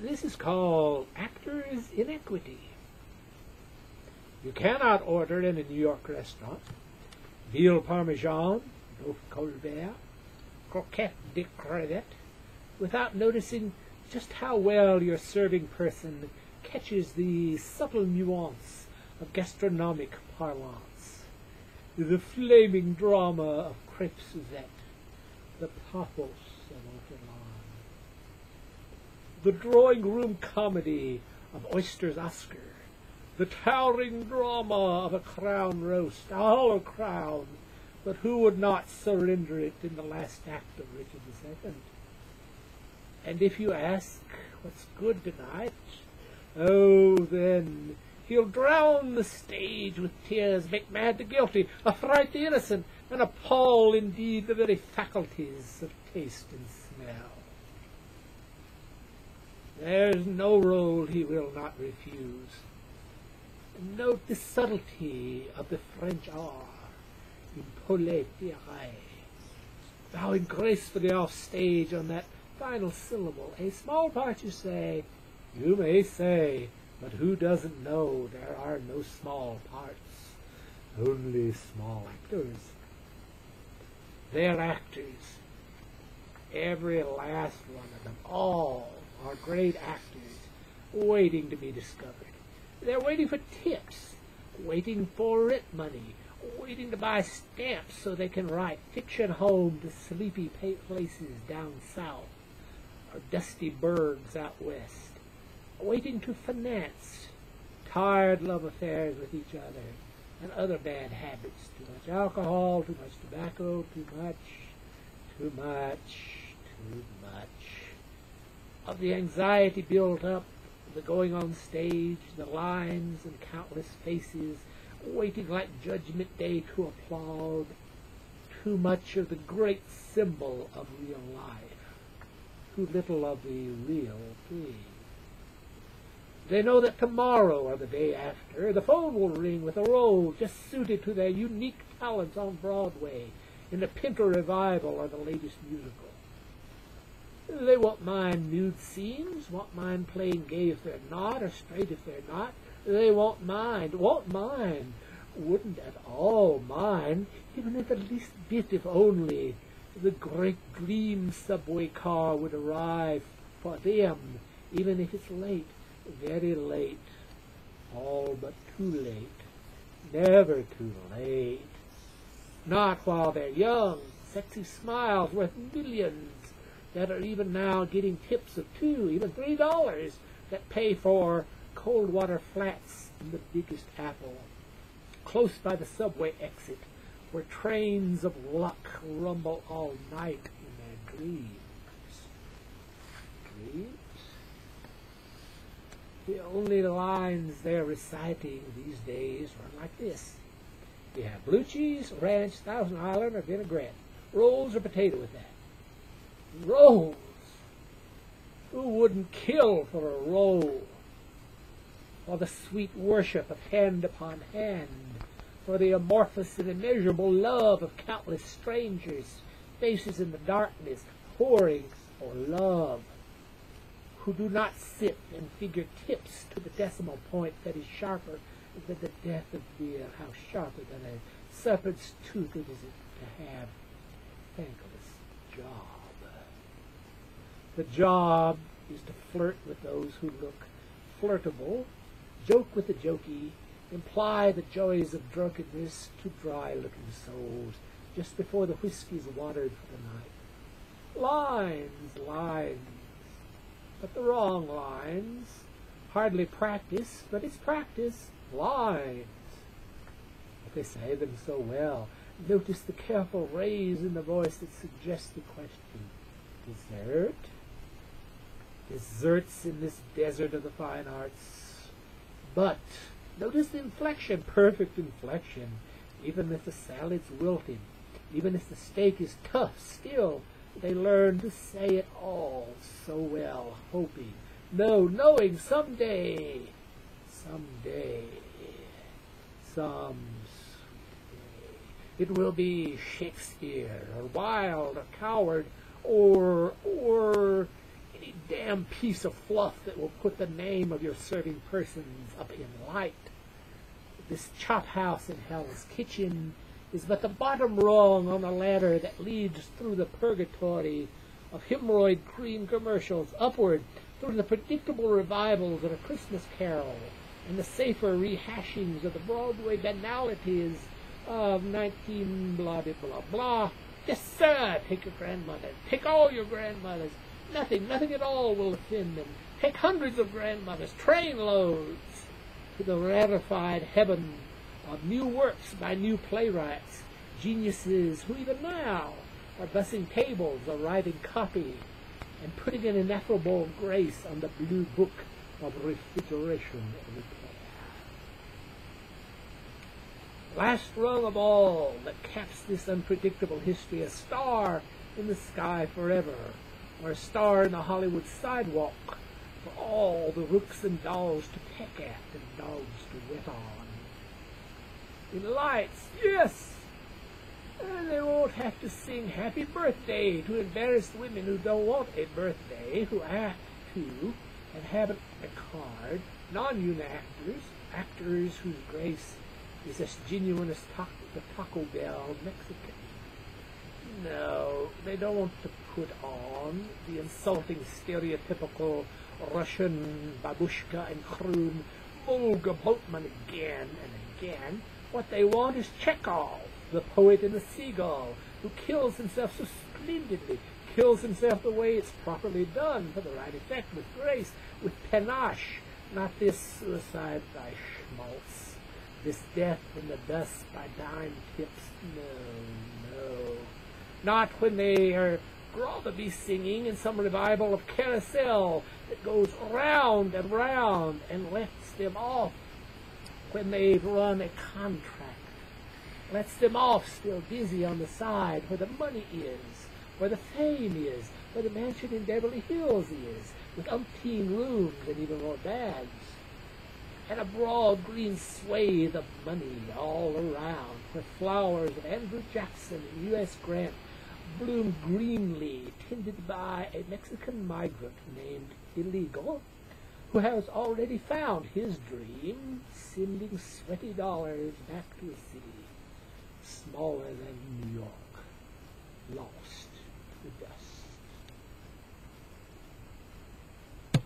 This is called actors' inequity. You cannot order in a New York restaurant veal parmesan, loaf colbert, croquette de crevette, without noticing just how well your serving person catches the subtle nuance of gastronomic parlance, the flaming drama of crepe Suzette, the pathos of ortolan, the drawing-room comedy of oysters Oscar, the towering drama of a crown roast, a hollow crown, but who would not surrender it in the last act of Richard II? And if you ask, what's good tonight? Oh, then, he'll drown the stage with tears, make mad the guilty, affright the innocent, and appall indeed the very faculties of taste and smell. There's no role he will not refuse. Note the subtlety of the French R, bowing gracefully off stage on that final syllable. A small part, you say. You may say, but who doesn't know there are no small parts, only small actors? They're actors. Every last one of them, all are great actors, waiting to be discovered. They're waiting for tips, waiting for writ money, waiting to buy stamps so they can write fiction home to sleepy places down south or dusty burgs out west, waiting to finance tired love affairs with each other and other bad habits, too much alcohol, too much tobacco, too much of the anxiety built up, the going on stage, the lines and countless faces, waiting like Judgment Day to applaud, too much of the great symbol of real life, too little of the real thing. They know that tomorrow or the day after, the phone will ring with a role just suited to their unique talents on Broadway, in the Pinto revival or the latest musical. They won't mind nude scenes, won't mind playing gay if they're not, or straight if they're not. They won't mind, wouldn't at all mind, even if the least bit, if only the great gleam subway car would arrive for them, even if it's late, very late, all but too late, never too late. Not while they're young, sexy smiles worth millions, that are even now getting tips of $2, even $3 that pay for cold water flats in the biggest apple, close by the subway exit, where trains of luck rumble all night in their dreams. Dreams? The only lines they're reciting these days run like this. You have blue cheese, ranch, Thousand Island, or vinaigrette. Rolls or potato with that. Rolls! Who wouldn't kill for a roll? For the sweet worship of hand upon hand, for the amorphous and immeasurable love of countless strangers, faces in the darkness, pouring for love, who do not sit and figure tips to the decimal point that is sharper than the death of beer, how sharper than a serpent's tooth it is to have thankless job. The job is to flirt with those who look flirtable, joke with the jokey, imply the joys of drunkenness to dry-looking souls just before the whiskey's watered for the night. Lines, but the wrong lines. Hardly practice, but it's practice. Lines. But they say them so well. Notice the careful raise in the voice that suggests the question. Dessert? Desserts in this desert of the fine arts. But notice the inflection, perfect inflection. Even if the salad's wilted, even if the steak is tough, still they learn to say it all so well, hoping, knowing someday, it will be Shakespeare, or Wilde, or Coward, or any damn piece of fluff that will put the name of your serving persons up in light. This chop house in Hell's Kitchen is but the bottom rung on a ladder that leads through the purgatory of hemorrhoid cream commercials upward through the predictable revivals of A Christmas Carol and the safer rehashings of the Broadway banalities of 19 blah blah blah blah. Yes, sir, take your grandmother. Take all your grandmothers. Nothing at all will offend them. Take hundreds of grandmothers, trainloads, to the ratified heaven of new works by new playwrights, geniuses who even now are bussing tables or writing copy and putting an ineffable grace on the blue book of refrigeration repair. Last rung of all that caps this unpredictable history, a star in the sky forever, or a star in the Hollywood sidewalk for all the rooks and dolls to peck at and dogs to wet on. In lights, yes, and they won't have to sing happy birthday to embarrassed women who don't want a birthday, who act to and haven't a card, non-union actors, actors whose grace is as genuine as the Taco Bell Mexican. No, they don't want to put on the insulting, stereotypical Russian babushka and croon Volga boatman again and again. What they want is Chekhov, the poet and the seagull, who kills himself so splendidly, kills himself the way it's properly done, for the right effect, with grace, with panache, not this suicide by schmaltz, this death in the dust by dime tips. No. Not when they are be singing in some revival of Carousel that goes round and round and lets them off when they've run a contract. Lets them off still busy on the side where the money is, where the fame is, where the mansion in Beverly Hills is, with umpteen rooms and even more bags, and a broad green swathe of money all around, where flowers of Andrew Jackson and U.S. Grant bloom greenly, tended by a Mexican migrant named Illegal, who has already found his dream, sending sweaty dollars back to a city smaller than New York, lost to dust.